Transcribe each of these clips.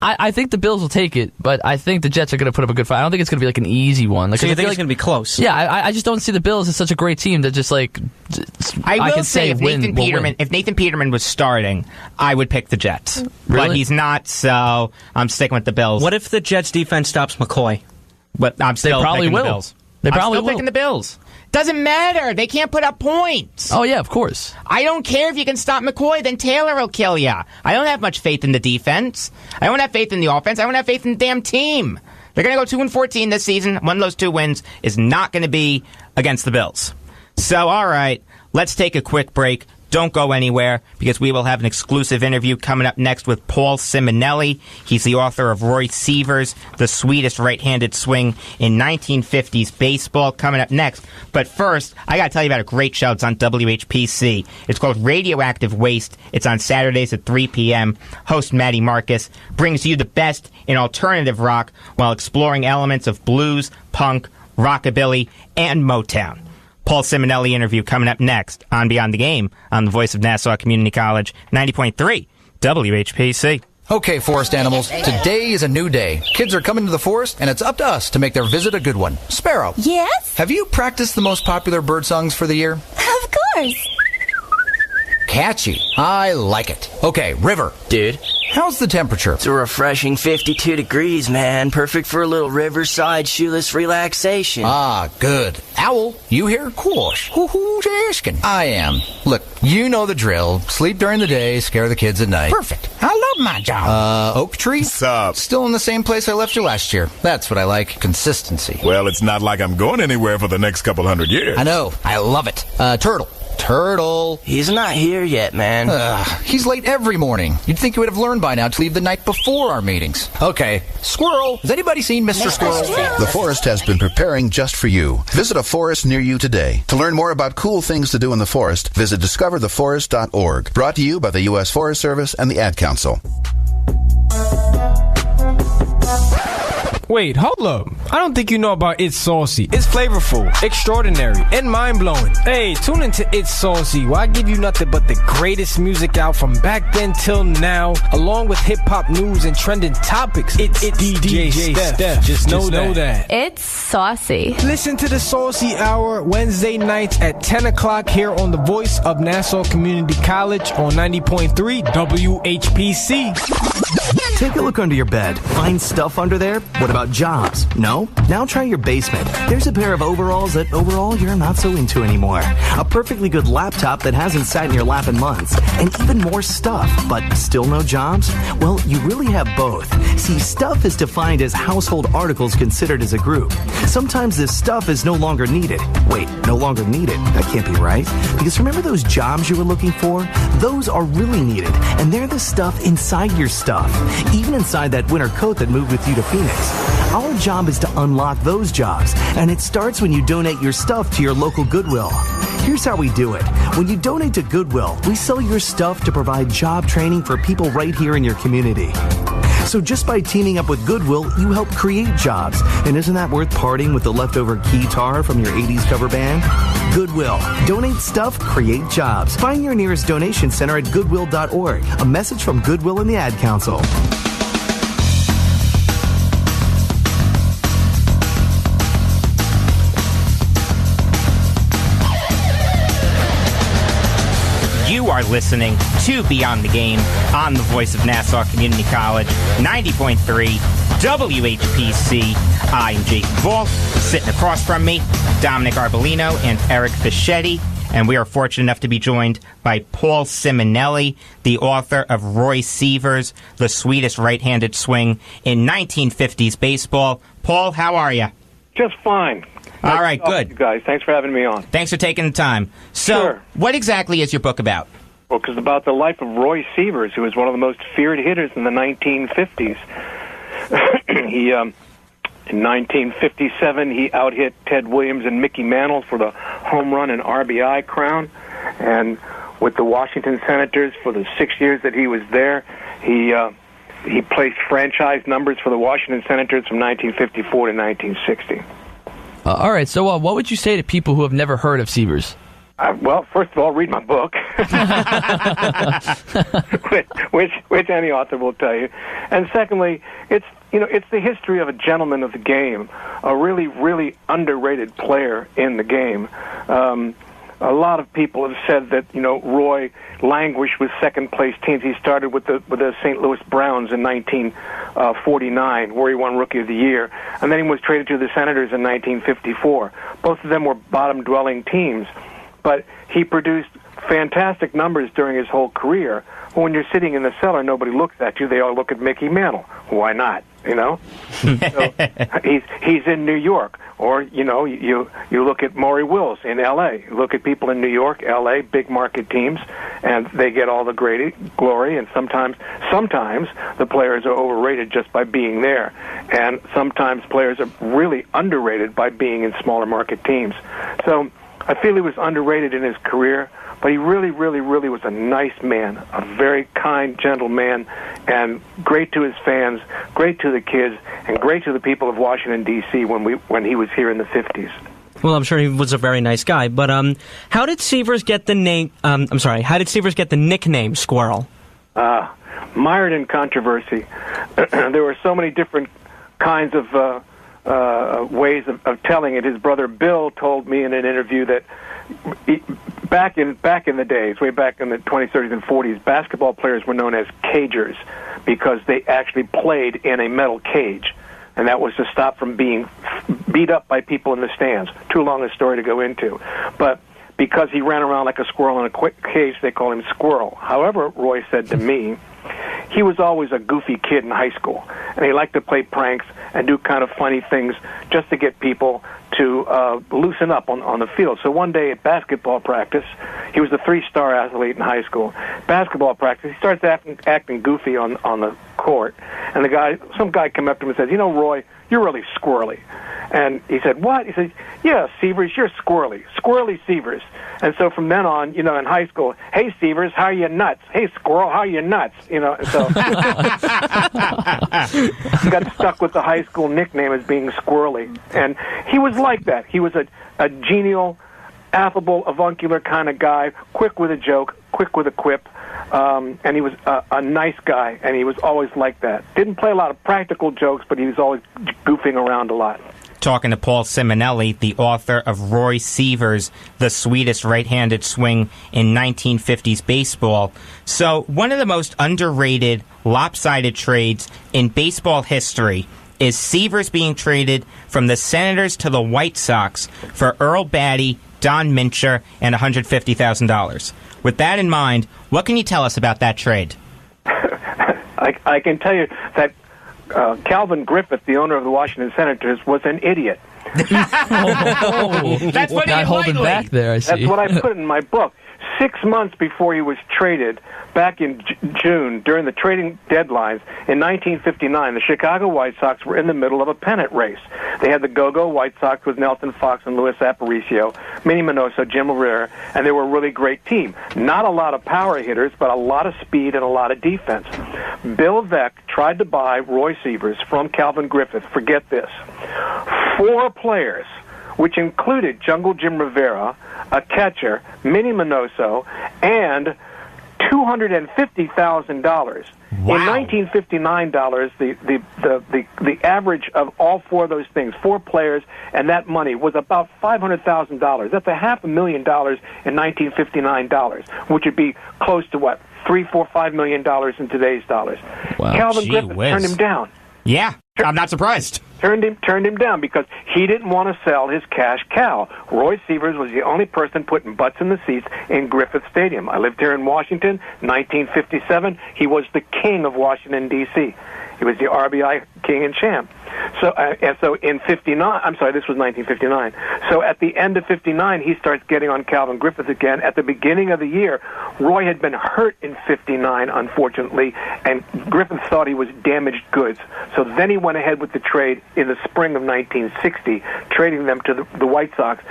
I think the Bills will take it, but I think the Jets are going to put up a good fight. I don't think it's going to be like an easy one. Like, so you think it's going to be close? Yeah, I just don't see the Bills as such a great team that just like. I will say if Nathan Peterman was starting, I would pick the Jets. Really? But he's not, so I'm sticking with the Bills. What if the Jets defense stops McCoy? But I'm still probably picking will. the Bills. They probably I'm still will. picking the Bills. Doesn't matter. They can't put up points. Oh, yeah, of course. I don't care if you can stop McCoy, then Taylor will kill you. I don't have much faith in the defense. I don't have faith in the offense. I don't have faith in the damn team. They're going to go 2-14 this season. One of those 2 wins is not going to be against the Bills. So, all right, let's take a quick break. Don't go anywhere, because we will have an exclusive interview coming up next with Paul Scimonelli. He's the author of Roy Sievers, The Sweetest Right Handed Swing in 1950s Baseball, coming up next. But first, I got to tell you about a great show. It's on WHPC. It's called Radioactive Waste. It's on Saturdays at 3 p.m. Host Maddie Marcus brings you the best in alternative rock while exploring elements of blues, punk, rockabilly, and Motown. Paul Scimonelli interview coming up next on Beyond the Game on the Voice of Nassau Community College, 90.3 WHPC. Okay, forest animals, today is a new day. Kids are coming to the forest, and it's up to us to make their visit a good one. Sparrow. Yes? Have you practiced the most popular bird songs for the year? Of course. Catchy. I like it. Okay, River. Dude. How's the temperature? It's a refreshing 52 degrees, man. Perfect for a little riverside shoeless relaxation. Ah, good. Owl, you here? Course. Who's asking? I am. Look, you know the drill. Sleep during the day, scare the kids at night. Perfect. I love my job. Oak Tree? What's up? Still in the same place I left you last year. That's what I like. Consistency. Well, it's not like I'm going anywhere for the next couple hundred years. I know. I love it. Turtle. He's not here yet, man. He's late every morning. You'd think he would have learned by now to leave the night before our meetings. Okay. Squirrel. Has anybody seen Mr. Squirrel? The forest has been preparing just for you. Visit a forest near you today. To learn more about cool things to do in the forest, visit discovertheforest.org. Brought to you by the U.S. Forest Service and the Ad Council. Wait, hold up. I don't think you know about It's Saucy. It's flavorful, extraordinary, and mind-blowing. Hey, tune into It's Saucy, where I give you nothing but the greatest music out from back then till now, along with hip-hop news and trending topics. It's DJ Steph. Just know that. It's Saucy. Listen to the Saucy Hour Wednesday nights at 10 o'clock here on the Voice of Nassau Community College on 90.3 WHPC. Take a look under your bed. Find stuff under there? What about jobs? No? Now try your basement. There's a pair of overalls that overall you're not so into anymore. A perfectly good laptop that hasn't sat in your lap in months. And even more stuff, but still no jobs? Well, you really have both. See, stuff is defined as household articles considered as a group. Sometimes this stuff is no longer needed. Wait, no longer needed? That can't be right. Because remember those jobs you were looking for? Those are really needed. And they're the stuff inside your stuff. Even inside that winter coat that moved with you to Phoenix. Our job is to unlock those jobs, and it starts when you donate your stuff to your local Goodwill. Here's how we do it. When you donate to Goodwill, we sell your stuff to provide job training for people right here in your community. So just by teaming up with Goodwill, you help create jobs. And isn't that worth parting with the leftover keytar from your 80s cover band? Goodwill. Donate stuff, create jobs. Find your nearest donation center at goodwill.org. A message from Goodwill and the Ad Council. You are listening to Beyond the Game on the Voice of Nassau Community College, 90.3 WHPC. I'm Jake Volk. Sitting across from me, Dominic Arbolino and Eric Fischetti. And we are fortunate enough to be joined by Paul Scimonelli, the author of Roy Sievers, The Sweetest Right Handed Swing in 1950s Baseball. Paul, how are you? Just fine. All right, good. You guys, thanks for having me on. Thanks for taking the time. So, Sure. What exactly is your book about? Well, it's about the life of Roy Sievers, who was one of the most feared hitters in the 1950s. In 1957, he out-hit Ted Williams and Mickey Mantle for the home run and RBI crown. And with the Washington Senators, for the 6 years that he was there, he placed franchise numbers for the Washington Senators from 1954 to 1960. All right, so what would you say to people who have never heard of Sievers? Well, first of all, read my book, which any author will tell you. And secondly, it's the history of a gentleman of the game, a really, really underrated player in the game. A lot of people have said that Roy languished with second-place teams. He started with the St. Louis Browns in 1949, where he won Rookie of the Year, and then he was traded to the Senators in 1954. Both of them were bottom-dwelling teams, but he produced fantastic numbers during his whole career. When you're sitting in the cellar, nobody looks at you. They all look at Mickey Mantle. Why not? So he's in New York. Or, you look at Maury Wills in L.A. You look at people in New York, L.A., big market teams, and they get all the glory, and sometimes the players are overrated just by being there. And sometimes players are really underrated by being in smaller market teams. So I feel he was underrated in his career, but he really, really, really was a nice man, a very kind, gentle man, and great to his fans, great to the kids, and great to the people of Washington, D.C. when he was here in the 50s. Well, I'm sure he was a very nice guy, but how did Sievers get the name? How did Sievers get the nickname Squirrel? Mired in controversy. There were so many different kinds of ways of telling it. His brother Bill told me in an interview that back in the days, way back in the 20s, 30s, and 40s, basketball players were known as cagers because they actually played in a metal cage, and that was to stop from being beat up by people in the stands. Too long a story to go into. But because he ran around like a squirrel in a cage, they called him Squirrel. However, Roy said to me, he was always a goofy kid in high school, and he liked to play pranks and do kind of funny things just to get people to loosen up on the field. So one day at basketball practice, he was a 3-star athlete in high school. Basketball practice, he starts acting goofy on the court, and some guy came up to him and said, Roy, you're really squirrely. And he said, what? He said, yeah, Sievers, you're squirrely. Squirrely Sievers. And so from then on, in high school, hey, Sievers, how are you nuts? Hey, Squirrel, how are you nuts? And so he got stuck with the high school nickname as being squirrely. And he was like that. He was a genial, affable, avuncular kind of guy, quick with a joke, quick with a quip. And he was a nice guy, and he was always like that. Didn't play a lot of practical jokes, but he was always goofing around a lot. Talking to Paul Scimonelli, the author of Roy Sievers, The Sweetest Right Handed Swing in 1950s Baseball. So, one of the most underrated, lopsided trades in baseball history is Sievers being traded from the Senators to the White Sox for Earl Batty, Don Mincher, and $150,000. With that in mind, what can you tell us about that trade? I can tell you that Calvin Griffith, the owner of the Washington Senators, was an idiot. That's what not holding back there, I see. That's what I put in my book. 6 months before he was traded, back in June, during the trading deadlines, in 1959, the Chicago White Sox were in the middle of a pennant race. They had the Go-Go White Sox with Nelson Fox and Luis Aparicio, Minnie Minoso, Jim Rivera, and they were a really great team. Not a lot of power hitters, but a lot of speed and a lot of defense. Bill Veeck tried to buy Roy Sievers from Calvin Griffith. Forget this. 4 players, which included Jungle Jim Rivera, a catcher, Minnie Minoso, and $250,000. Wow. In 1959 dollars, the average of all 4 of those things, 4 players, and that money was about $500,000. That's $500,000 in 1959 dollars, which would be close to what, $3, $4, $5 million in today's dollars. Wow. Calvin Griffith turned him down. Yeah, I'm not surprised. Turned him down because he didn't want to sell his cash cow. Roy Sievers was the only person putting butts in the seats in Griffith Stadium. I lived here in Washington, 1957. He was the king of Washington, D.C. He was the RBI king and champ. So in 59, I'm sorry, this was 1959. So at the end of 59, he starts getting on Calvin Griffith again. At the beginning of the year, Roy had been hurt in 59, unfortunately, and Griffith thought he was damaged goods. So then he went ahead with the trade in the spring of 1960, trading them to the White Sox,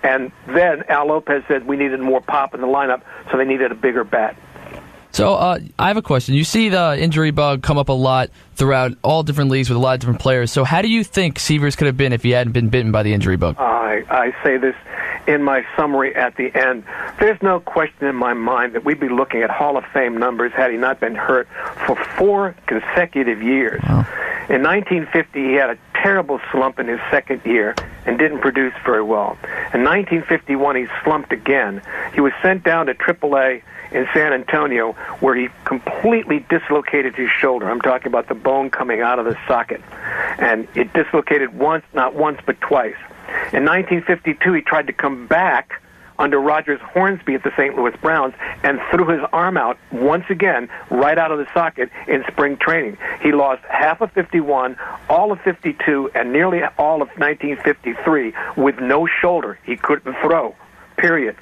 and then Al Lopez said we needed more pop in the lineup, so they needed a bigger bat. So I have a question. You see the injury bug come up a lot throughout all different leagues with a lot of different players. So how do you think Sievers could have been if he hadn't been bitten by the injury bug? I say this in my summary at the end. There's no question in my mind that we'd be looking at Hall of Fame numbers had he not been hurt for 4 consecutive years. Wow. In 1950, he had a terrible slump in his second year and didn't produce very well. In 1951, he slumped again. He was sent down to AAA in San Antonio, where he completely dislocated his shoulder. I'm talking about the bone coming out of the socket. And it dislocated once, not once, but twice. In 1952, he tried to come back under Rogers Hornsby at the St. Louis Browns and threw his arm out once again right out of the socket in spring training. He lost half of 51, all of 52, and nearly all of 1953 with no shoulder. He couldn't throw, period.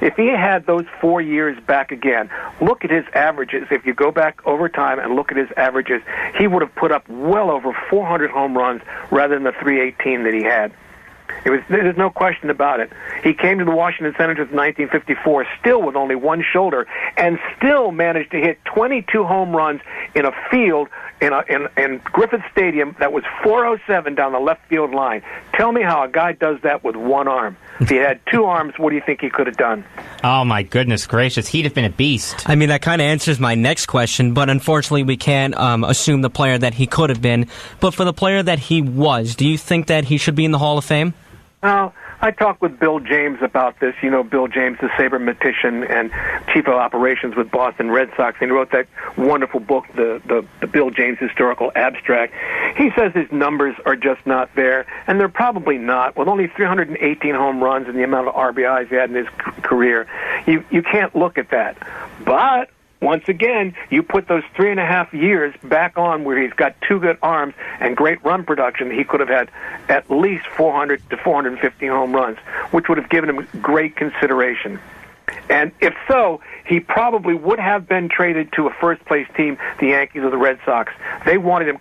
If he had those 4 years back again, look at his averages. If you go back over time and look at his averages, he would have put up well over 400 home runs rather than the 318 that he had. There's no question about it. He came to the Washington Senators in 1954, still with only one shoulder, and still managed to hit 22 home runs in a field in Griffith Stadium that was 407 down the left field line. Tell me how a guy does that with one arm. If he had 2 arms, what do you think he could have done? Oh, my goodness gracious. He'd have been a beast. I mean, that kind of answers my next question, but unfortunately we can't assume the player that he could have been. But for the player that he was, do you think that he should be in the Hall of Fame? Well, I talked with Bill James about this. You know, Bill James, the sabermetician and chief of operations with Boston Red Sox, and he wrote that wonderful book, the Bill James Historical Abstract. He says his numbers are just not there, and they're probably not. With only 318 home runs and the amount of RBIs he had in his career, you can't look at that. But once again, you put those 3.5 years back on where he's got 2 good arms and great run production, he could have had at least 400 to 450 home runs, which would have given him great consideration. And if so, he probably would have been traded to a first-place team, the Yankees or the Red Sox. They wanted him.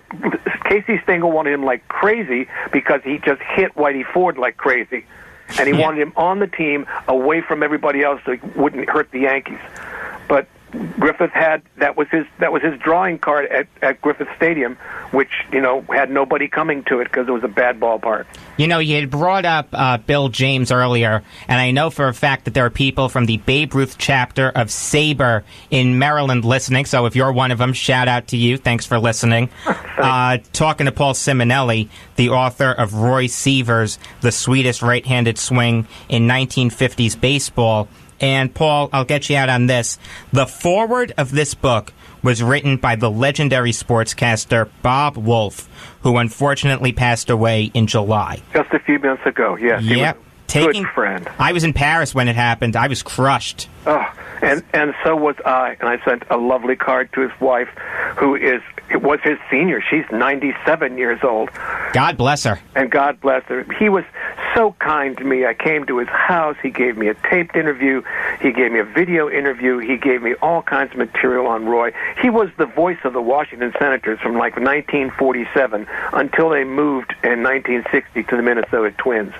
Casey Stengel wanted him like crazy because he just hit Whitey Ford like crazy. And he wanted him on the team away from everybody else so he wouldn't hurt the Yankees. But Griffith had that was his drawing card at Griffith Stadium, which had nobody coming to it because it was a bad ballpark. You had brought up Bill James earlier, and I know for a fact that there are people from the Babe Ruth chapter of SABR in Maryland listening. So if you're one of them, shout out to you. Thanks for listening. Talking to Paul Scimonelli, the author of Roy Sievers, The Sweetest Right Handed Swing in 1950s Baseball. And, Paul, I'll get you out on this. The foreword of this book was written by the legendary sportscaster Bob Wolf, who unfortunately passed away in July. Just a few minutes ago, yes. Yep. Good friend. I was in Paris when it happened. I was crushed. Oh, and so was I. And I sent a lovely card to his wife, it was his senior. She's 97 years old. God bless her. And God bless her. He was so kind to me. I came to his house. He gave me a taped interview. He gave me a video interview. He gave me all kinds of material on Roy. He was the voice of the Washington Senators from like 1947 until they moved in 1960 to the Minnesota Twins.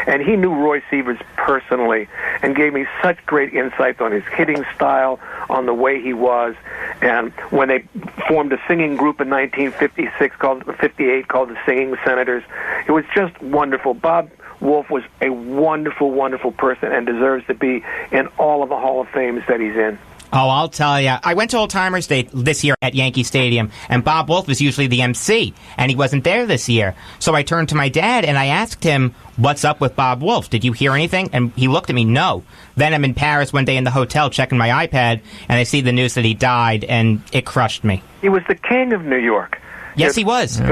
And he knew Roy Sievers personally and gave me such great insights on his hitting style, on the way he was. And when they formed a singing group in 1958 called the Singing Senators, it was just wonderful. Bob Wolf was a wonderful, wonderful person and deserves to be in all of the Hall of Fames that he's in. Oh, I'll tell you. I went to Old Timers Day this year at Yankee Stadium, and Bob Wolf was usually the MC, and he wasn't there this year. So I turned to my dad, and I asked him, what's up with Bob Wolf? Did you hear anything? And he looked at me, no. Then I'm in Paris one day in the hotel checking my iPad, and I see the news that he died, and it crushed me. He was the king of New York. Yes, he was. He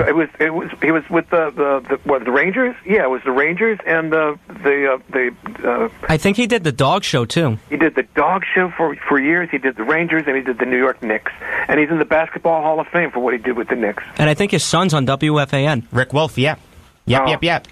was with the Rangers. Yeah, it was the Rangers and the. I think he did the dog show too. He did the dog show for years. He did the Rangers and he did the New York Knicks, and he's in the Basketball Hall of Fame for what he did with the Knicks. And I think his son's on WFAN. Rick Wolf. Yeah. Yep.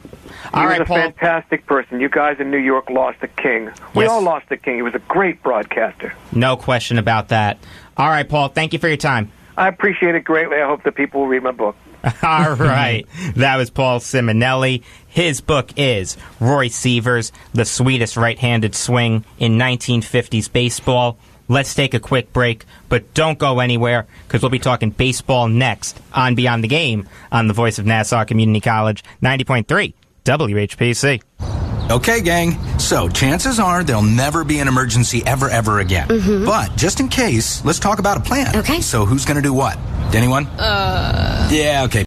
All he right, was a Paul. fantastic person. You guys in New York lost a king. We all lost a king. He was a great broadcaster. No question about that. All right, Paul. Thank you for your time. I appreciate it greatly. I hope that people will read my book. All right. That was Paul Scimonelli. His book is Roy Sievers, The Sweetest Right Handed Swing in 1950s Baseball. Let's take a quick break, but don't go anywhere because we'll be talking baseball next on Beyond the Game on the Voice of Nassau Community College, 90.3 WHPC. Okay, gang. So, chances are there'll never be an emergency ever again. Mm-hmm. But, just in case, let's talk about a plan. Okay. So, who's gonna do what? Anyone? Yeah, okay.